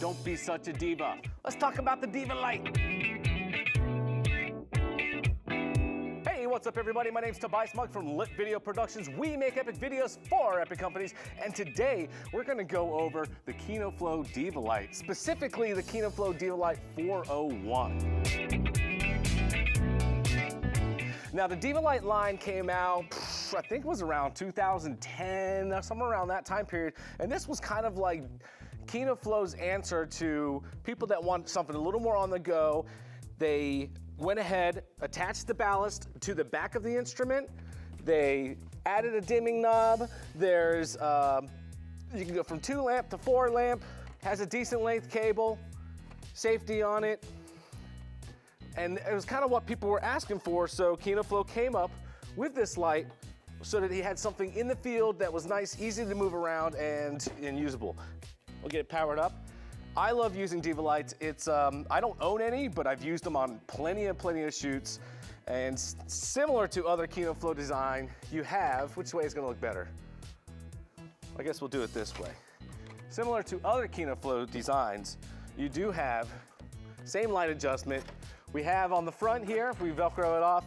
Don't be such a diva. Let's talk about the Diva Lite. Hey, what's up everybody? My name's Tobias Mugg from Lit Video Productions. We make epic videos for epic companies, and today we're gonna go over the Kino FLo Diva Lite, specifically the Kino FLo Diva Lite 401. Now the Diva Lite line came out, I think it was around 2010, somewhere around that time period, and this was kind of like Kino FLo's answer to people that want something a little more on the go. They went ahead, attached the ballast to the back of the instrument. They added a dimming knob. There's, you can go from 2 lamp to 4 lamp, has a decent length cable, safety on it. And it was kind of what people were asking for, so Kino FLo came up with this light so that he had something in the field that was nice, easy to move around, and usable. We'll get it powered up. I love using Diva Lights. It's, I don't own any, but I've used them on plenty of shoots. And similar to other Kino FLo design, you have, which way is gonna look better? I guess we'll do it this way. Similar to other Kino FLo designs, you do have same light adjustment. We have on the front here, if we Velcro it off,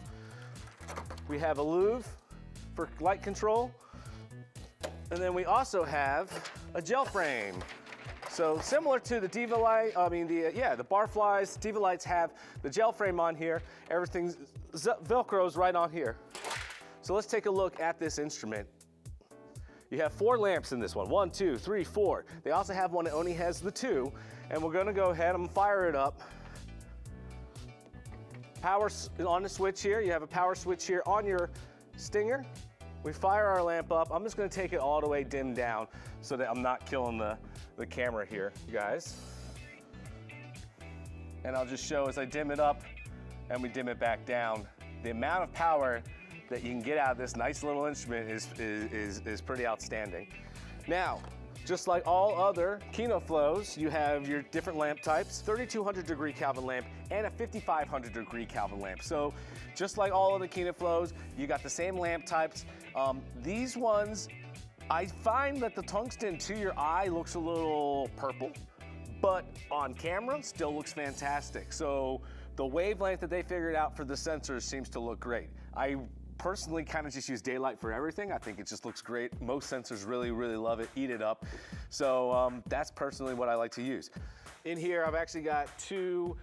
we have a louve for light control. And then we also have a gel frame. So similar to the Diva Lite, the Barflies, Diva Lights have the gel frame on here. Everything Velcros right on here. So let's take a look at this instrument. You have 4 lamps in this one. 1, 2, 3, 4. They also have one that only has the 2. And we're gonna go ahead and fire it up. Power on the switch here. You have a power switch here on your stinger. We fire our lamp up. I'm just gonna take it all the way dimmed down so that I'm not killing the camera here, guys. And I'll just show as I dim it up and we dim it back down, the amount of power that you can get out of this nice little instrument is pretty outstanding. Now, just like all other Kino FLos, you have your different lamp types, 3200 degree Kelvin lamp and a 5500 degree Kelvin lamp. So just like all other Kino FLos, you got the same lamp types. These ones, I find that the tungsten to your eye looks a little purple, but on camera still looks fantastic. So the wavelength that they figured out for the sensors seems to look great. I personally kind of just use daylight for everything. I think it just looks great. Most sensors really love it, eat it up. So that's personally what I like to use. In here, I've actually got 2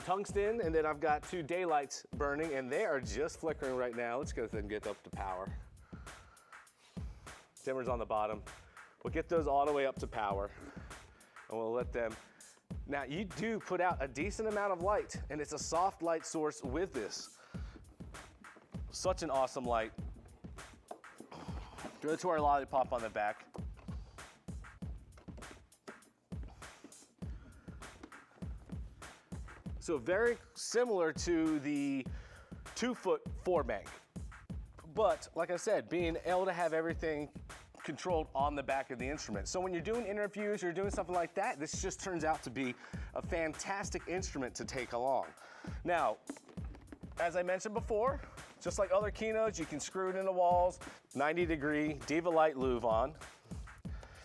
tungsten, and then I've got 2 daylights burning, and they are just flickering right now. Let's go ahead and get up to power. Dimmer's on the bottom. We'll get those all the way up to power, and we'll let them. Now, you do put out a decent amount of light, and it's a soft light source with this. Such an awesome light. Go to our lollipop on the back. So very similar to the 2-foot 4-bank. But like I said, being able to have everything controlled on the back of the instrument. So when you're doing interviews, you're doing something like that, this just turns out to be a fantastic instrument to take along. Now, as I mentioned before, just like other Kinos, you can screw it in the walls, 90 degree Diva Lite louve on.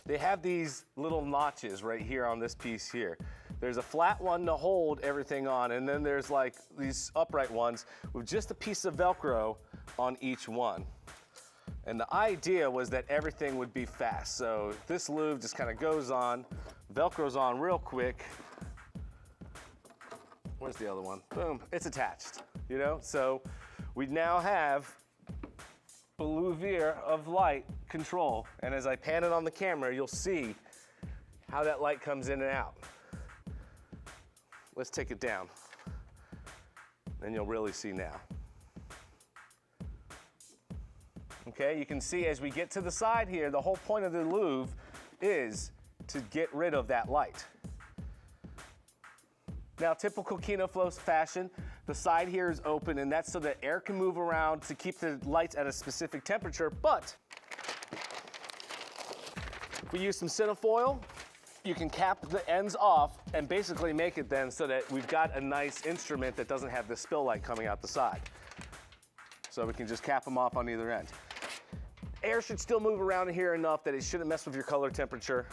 They have these little notches right here on this piece here. There's a flat one to hold everything on, and then there's like these upright ones with just a piece of Velcro on each one. And the idea was that everything would be fast. So this louve just kind of goes on, Velcro's on real quick. Where's the other one? Boom, it's attached, you know? So we now have a louvier of light control. And as I pan it on the camera, you'll see how that light comes in and out. Let's take it down. Then you'll really see now. Okay, you can see as we get to the side here, the whole point of the louve is to get rid of that light. Now, typical Kino FLo fashion, the side here is open, and that's so that air can move around to keep the lights at a specific temperature, but we use some cinefoil. You can cap the ends off and basically make it then so that we've got a nice instrument that doesn't have the spill light coming out the side. So we can just cap them off on either end. Air should still move around in here enough that it shouldn't mess with your color temperature.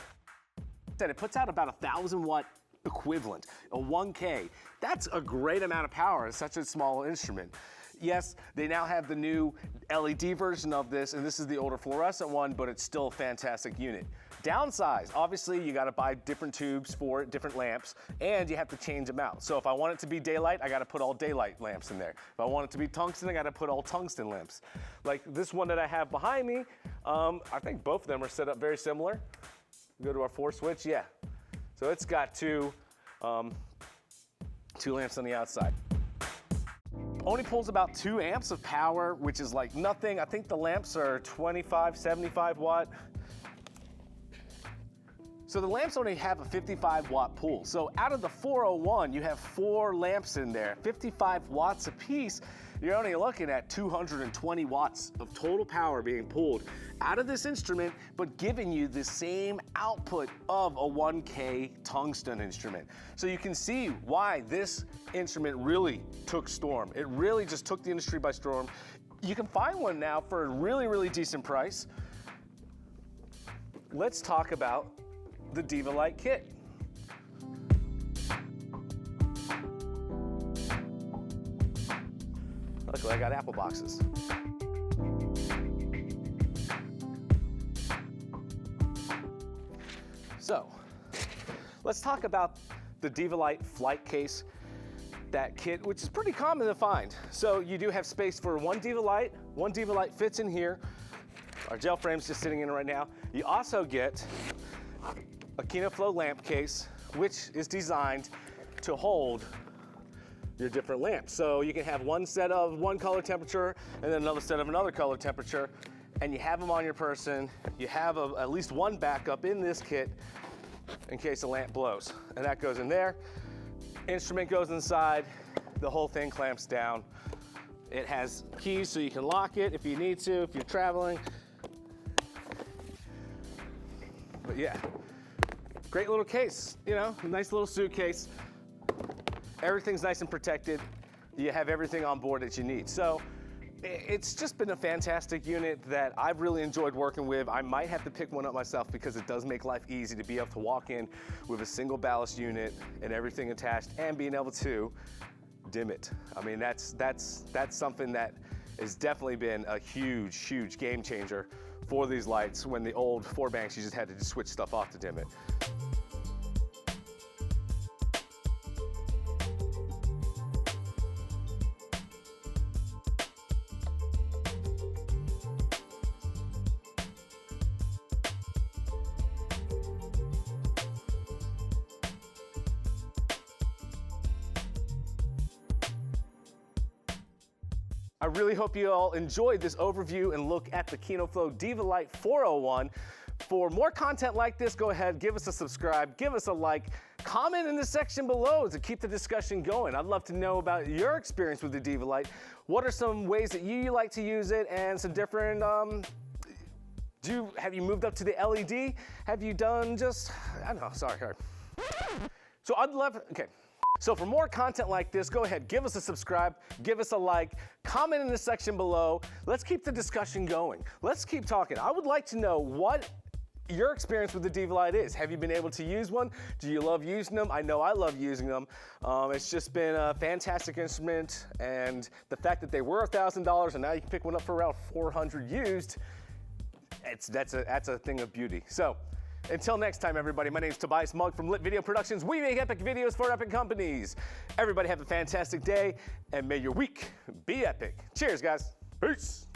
It puts out about 1,000 watt equivalent, a 1K. That's a great amount of power in such a small instrument. Yes, they now have the new LED version of this, and this is the older fluorescent one, but it's still a fantastic unit. Downsize, obviously you gotta buy different tubes for it, different lamps, and you have to change them out. So if I want it to be daylight, I gotta put all daylight lamps in there. If I want it to be tungsten, I gotta put all tungsten lamps. Like this one that I have behind me, I think both of them are set up very similar. Go to our 4 switch, yeah. So it's got two lamps on the outside. Only pulls about 2 amps of power, which is like nothing. I think the lamps are 25, 75 watt. So the lamps only have a 55 watt pull. So out of the 401, you have 4 lamps in there, 55 watts a piece. You're only looking at 220 watts of total power being pulled out of this instrument, but giving you the same output of a 1K tungsten instrument. So you can see why this instrument really took storm. It really just took the industry by storm. You can find one now for a really, really decent price. Let's talk about the Diva Lite kit. Luckily, I got Apple boxes. So, let's talk about the Diva Lite flight case, that kit, which is pretty common to find. So you do have space for one Diva Lite fits in here. Our gel frame's just sitting in it right now. You also get a Kino FLo lamp case, which is designed to hold your different lamps. So you can have one set of one color temperature and then another set of another color temperature, and you have them on your person. You have at least one backup in this kit in case the lamp blows. And that goes in there. Instrument goes inside, the whole thing clamps down. It has keys so you can lock it if you need to, if you're traveling. But yeah, great little case, you know, nice little suitcase. Everything's nice and protected. You have everything on board that you need. So it's just been a fantastic unit that I've really enjoyed working with. I might have to pick one up myself because it does make life easy to be able to walk in with a single ballast unit and everything attached and being able to dim it. I mean, that's something that has definitely been a huge, huge game changer for these lights. When the old 4 banks, you just had to just switch stuff off to dim it. I really hope you all enjoyed this overview and look at the Kino FLo Diva Lite 401. For more content like this, go ahead, give us a subscribe, give us a like, comment in the section below to keep the discussion going. I'd love to know about your experience with the Diva Lite. What are some ways that you like to use it, and some different, have you moved up to the LED? Have you done just, I don't know, sorry. So I'd love, okay. So for more content like this, go ahead, give us a subscribe, give us a like, comment in the section below. Let's keep the discussion going. Let's keep talking. I would like to know what your experience with the Diva Lite is. Have you been able to use one? Do you love using them? I know I love using them. It's just been a fantastic instrument, and the fact that they were $1,000 and now you can pick one up for around $400 used, that's a thing of beauty. So, until next time, everybody, my name is Tobias Mugg from Lit Video Productions. We make epic videos for epic companies. Everybody have a fantastic day, and may your week be epic. Cheers, guys. Peace.